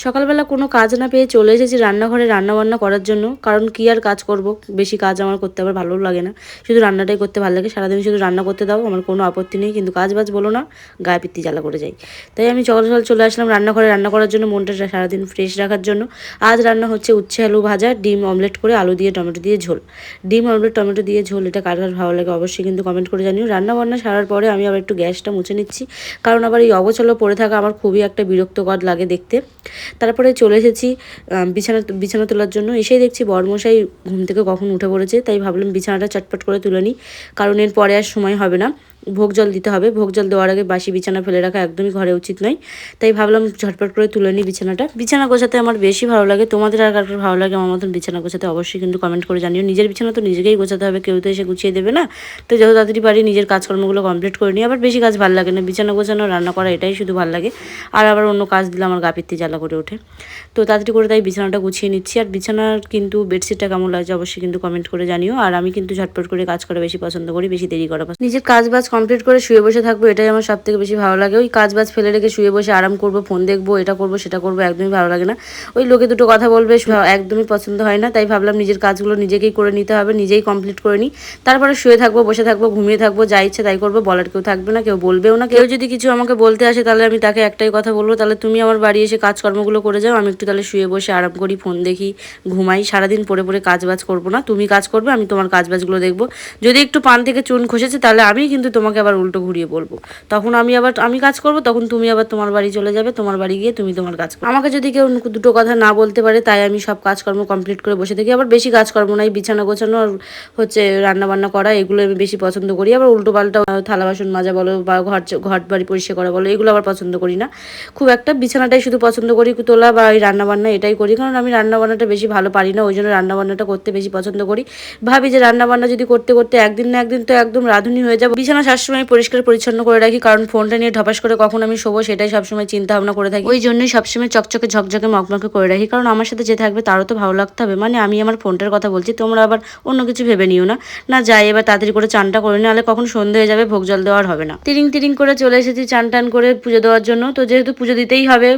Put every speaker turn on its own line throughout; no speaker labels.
সকালবেলা কোনো কাজ না পেয়ে চলে এসেছি রান্নাঘরে রান্নাবান্না করার জন্য। কারণ কি আর কাজ করব, বেশি কাজ আমার করতে আবার ভালোও লাগে না, শুধু রান্নাটাই করতে ভালো লাগে। সারাদিন শুধু রান্না করতে দাও, আমার কোনো আপত্তি নেই, কিন্তু কাজ বাজ বলো না, গায়ে পিত্তি জ্বালা করে যাই। তাই আমি সকাল সকাল চলে আসলাম রান্নাঘরে রান্না করার জন্য, মনটা সারাদিন ফ্রেশ রাখার জন্য। আজ রান্না হচ্ছে উচ্ছে আলু ভাজা, ডিম অমলেট করে, আলু দিয়ে টমেটো দিয়ে ঝোল। ডিম অমলেট টমেটো দিয়ে ঝোল, এটা কার কার ভালো লাগে অবশ্যই কিন্তু কমেন্ট করে জানিও। রান্নাবান্না সারার পরে আমি আবার একটু গ্যাসটা মুছে নিচ্ছি, কারণ আবার এই অগোছালো পড়ে থাকা আমার খুবই একটা বিরক্তকর লাগে দেখতে। তারপরে চলে এসেছি বিছানা তোলার জন্য। এসেই দেখছি বরমশাই ঘুম থেকে কখন উঠে পড়েছে, তাই ভাবলাম বিছানাটা চটপট করে তুলে নিই, কারণ এর পরে আর সময় হবে না। ভোগ জল দিতে হবে, ভোগ জল দেওয়ার আগে বাসি বিছানা ফেলে রাখা একদমই ঘরে উচিত নয়। তাই ভাবলাম ঝটপট করে তুলে নিই বিছানাটা। বিছানা গোছাতে আমার বেশি ভালো লাগে। তোমাদের আর কার ভালো লাগে আমার মতন বিছানা গোছাতে অবশ্যই কিন্তু কমেন্ট করে জানিও। নিজের বিছানা তো নিজেকেই গোছাতে হবে, কেউ তো এসে গুছিয়ে দেবে না। তো যত তাড়াতাড়ি পারি নিজের কাজকর্মগুলো কমপ্লিট করে নিই। আবার বেশি কাজ ভালো লাগে না, বিছানা গোছানো রান্না করা এটাই শুধু ভালো লাগে। আর আবার অন্য কাজ দিলে আমার গা পিত্তি জ্বালা করে ওঠে। তো তাড়াতাড়ি করে তাই বিছানাটা গুছিয়ে নিচ্ছি। আর বিছানার কিন্তু বেডশিটটা কেমন লাগছে অবশ্যই কিন্তু কমেন্ট করে জানিও। আর আমি কিন্তু ঝটপট করে কাজ করা বেশি পছন্দ করি, বেশি দেরি করা পছন্দ। নিজের কাজ বাজ কমপ্লিট করে শুয়ে বসে থাকবো, এটাই আমার সব থেকে বেশি ভালো লাগে। ওই কাজ বাজ ফেলে রেখে শুয়ে বসে আরাম করবো, ফোন দেখবো, এটা করবো সেটা করবো, একদমই ভালো লাগে না। ওই লোকে দুটো কথা বলবে, একদমই পছন্দ হয় না। তাই ভাবলাম নিজের কাজগুলো নিজেকেই করে নিতে হবে, নিজেই কমপ্লিট করে নিই। তারপরে শুয়ে থাকবো, বসে থাকবো, ঘুমিয়ে থাকবো, যা ইচ্ছে তাই করবো, বলার কেউ থাকবে না, কেউ বলবেও না। কেউ যদি কিছু আমাকে বলতে আসে তাহলে আমি তাকে একটাই কথা বলবো, তাহলে তুমি আমার বাড়ি এসে কাজকর্মগুলো করে যাও, আমি একটু তাহলে শুয়ে বসে আরাম করি, ফোন দেখি, ঘুমাই। সারাদিন পরে পরে কাজ বাজ করবো না, তুমি কাজ করবে, আমি তোমার কাজ বাজগুলো দেখবো। যদি একটু পান থেকে চুন খসেছে তাহলে আমি কিন্তু তোমাকে আবার উল্টো ঘুরিয়ে বলবো, তখন আমি কাজ করবো, তখন তুমি আবার তোমার বাড়ি চলে যাবে, তোমার বাড়ি গিয়ে তুমি তোমার কাজ করো। আমাকে যদি কেউ দুটো কথা না বলতে পারে, তাই আমি সব কাজকর্ম কমপ্লিট করে বসে থাকি। আবার বেশি কাজকর্ম নাই, বিছানা গোছানো আর হচ্ছে রান্না বান্না করা, এগুলো আমি বেশি পছন্দ করি। আবার উল্টো পাল্টা থালা বাসন মাজা বলো বা ঘর বাড়ি পরিষ্কার করা বলো, এগুলো আবার পছন্দ করি না খুব একটা। বিছানাটাই শুধু পছন্দ করি তোলা, বা এই রান্নাবান্না এটাই করি, কারণ আমি রান্নাবান্নাটা বেশি ভালো পারি না, ওই জন্য রান্নাবান্নাটা করতে বেশি পছন্দ করি। ভাবি যে রান্নাবান্না যদি করতে করতে একদিন না একদিন তো একদম রাঁধুনি হয়ে যাবো। বিছানা সবসময় পরিষ্কার পরিচ্ছন্ন করে রাখি, কারণ ফোনটা নিয়ে ঢপাস করে কখন আমি শোবো সেটাই সবসময় চিন্তা ভাবনা করে থাকি। ওই জন্যই সবসময় চকচকে ঝকঝকে মকমকে করে রাখি, কারণ আমার সাথে যে থাকবে তারও তো ভালো লাগতে হবে। মানে আমি আমার ফোনটার কথা বলছি, তোমরা আবার অন্য কিছু ভেবে নিও না। না যাই এবার তাড়াতাড়ি করে চানটা করে, নাহলে কখন সন্ধে হয়ে যাবে, ভোগ জল দেওয়ার হবে না। তিরিং তিরিং করে চলে এসেছি চান টান করে পুজো দেওয়ার জন্য। তো যেহেতু পুজো দিতেই হবে,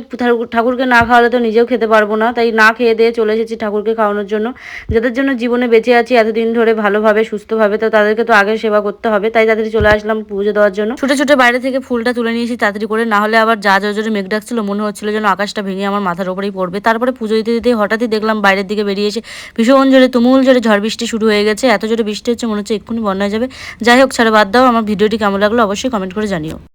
ঠাকুরকে না খাওয়ালে তো নিজেও খেতে পারবো না, তাই না খেয়ে দিয়ে চলে এসেছি ঠাকুরকে খাওয়ানোর জন্য। যাদের জন্য জীবনে বেঁচে আছি এতদিন ধরে ভালোভাবে সুস্থভাবে, তো তাদেরকে তো আগে সেবা করতে হবে। তাই তাড়াতাড়ি চলে আসলাম পুজো দেওয়ার জন্য। ছুটে ছুটে বাইরে থেকে ফুলটা তুলে নিয়েছি তাড়াতাড়ি করে, না হলে আবার যা জোরে মেঘ ডাকছিল, মনে হচ্ছিল যেন আকাশটা ভেঙে আমার মাথার উপরেই পড়বে। তারপরে পুজো দিতে দিতে হঠাৎই দেখলাম বাইরের দিকে বেরিয়ে এসে ভীষণ জোরে তুমুল জোরে ঝড় বৃষ্টি শুরু হয়ে গেছে। এত জোরে বৃষ্টি হচ্ছে মনে হচ্ছে এক্ষুনি বন্যা যাবে। যাই হোক, ছাড়া বাদ দাও। আমার ভিডিওটি কেমন লাগলো অবশ্যই কমেন্ট করে জানিও।